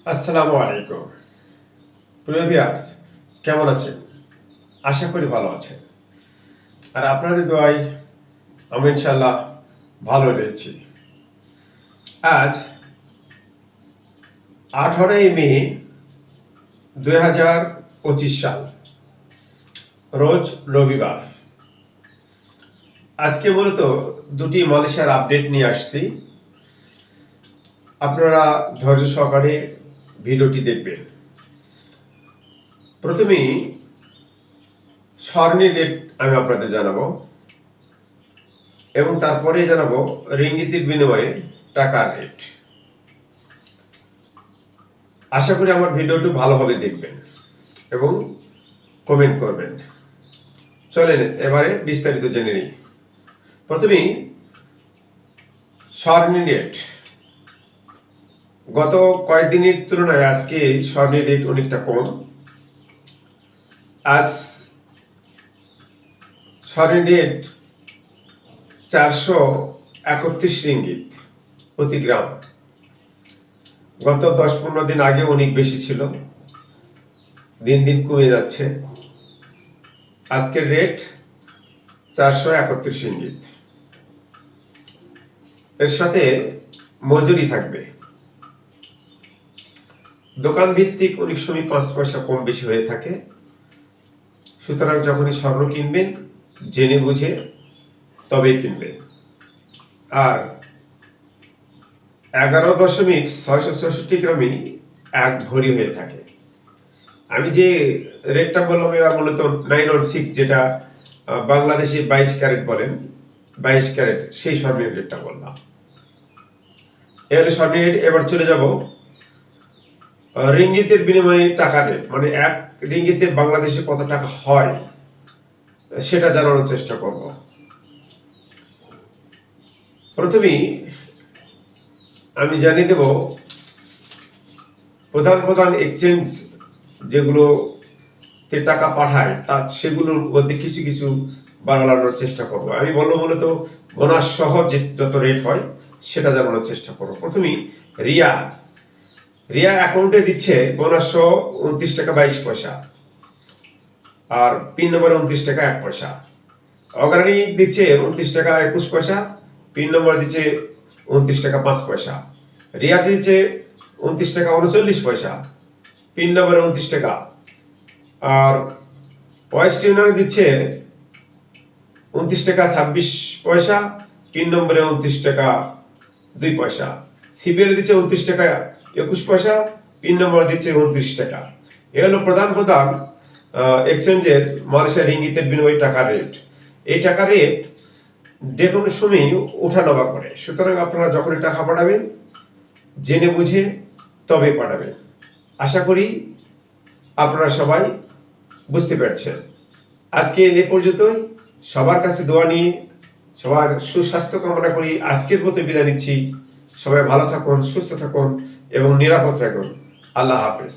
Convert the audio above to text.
আসসালামু আলাইকুম। প্রিয় ভিউয়ার্স, কেমন আছেন? আশা করি ভালো আছেন। আর আপনাদের দোয়ায় আমি ইনশাআল্লাহ ভালো রয়েছি। আজ 18ই মে 2025 সাল, রোজ রবিবার। আজকে মূলত দুটি মালয়েশিয়ার আপডেট নিয়ে আসছি। আপনারা ধৈর্য সহকারে ভিডিওটি দেখবেন। প্রথমেই স্বর্ণের রেট আমি আপনাদের জানাবো এবং তারপরে জানাবো রিঙ্গিতের বিনিময়ে টাকার রেট। আশা করি আমার ভিডিওটি ভালোভাবে দেখবেন এবং কমেন্ট করবেন। চলেন এবারে বিস্তারিত জেনে নিই। প্রথমেই স্বর্ণের রেট। গত কয়েকদিনের তুলনায় আজকে স্বর্ণের রেট অনেকটা কম। আজ স্বর্ণের রেট 431 রিঙ্গিত প্রতি গ্রাম। গত 10-15 দিন আগে অনেক বেশি ছিল, দিন দিন কমে যাচ্ছে। আজকের রেট 431 রিঙ্গিত। এর সাথে মজুরি থাকবে। দোকান ভিত্তিক অনেক সময় 5 পয়সা কম বেশি হয়ে থাকে। সুতরাং যখনই স্বর্ণ কিনবেন জেনে বুঝে তবেই কিনবেন। আর 11.666 গ্রামই 1 ভরি হয়ে থাকে। আমি যে রেটটা বললাম এরা মূলত 916, যেটা বাংলাদেশে 22 ক্যারেট বলেন, 22 ক্যারেট, সেই স্বর্ণের রেটটা বললাম। এর স্বর্ণের রেট। এবার চলে যাব রিঙ্গিতের বিনিময়ে টাকার রেট, মানে 1 রিঙ্গিতে বাংলাদেশে কত টাকা হয় সেটা জানানোর চেষ্টা করব। প্রথমেই আমি জানিয়ে দেব প্রধান এক্সচেঞ্জ যেগুলোতে টাকা পাঠায় সেগুলোর মধ্যে কিছু কিছু বাড়ানোর চেষ্টা করব। আমি বলবো মূলত বোনাস সহ যত রেট হয় সেটা জানানোর চেষ্টা করব। প্রথমেই রিয়া অ্যাকাউন্টে দিচ্ছে বোনাস সহ 29 টাকা 22 পয়সা, আর পিন নম্বরে 29 টাকা 1 পয়সা। অগ্রণী দিচ্ছে 29 টাকা 21 পয়সা, পিন নম্বর দিচ্ছে 29 টাকা 5 পয়সা। রিয়া দিচ্ছে 29 টাকা 39 পয়সা, পিন নম্বরে 29 টাকা। আর ওয়েস্ট ইউনিয়ন দিচ্ছে 29 টাকা 26 পয়সা, পিন নম্বরে 29 টাকা 2 পয়সা। সিবিএল দিচ্ছে 29 টাকা 21 পয়সা, পিন নম্বর দিচ্ছে 29 টাকা। এ হলো প্রধান এক্সচেঞ্জের মালয়েশিয়া রিঙ্গিতের বিনিময়ে টাকার রেট। এই টাকার রেট যে কোনো সময় ওঠানামা করে। সুতরাং আপনারা যখনই টাকা পাঠাবেন জেনে বুঝে তবে পাঠাবেন। আশা করি আপনারা সবাই বুঝতে পারছেন। আজকে এ পর্যন্তই। সবার কাছে দোয়া নিয়ে সবার সুস্বাস্থ্য কামনা করি আজকের মতো বিদায় নিচ্ছি। সবাই ভালো থাকুন, সুস্থ থাকুন এবং নিরাপদ থাকুন। আল্লাহ হাফেজ।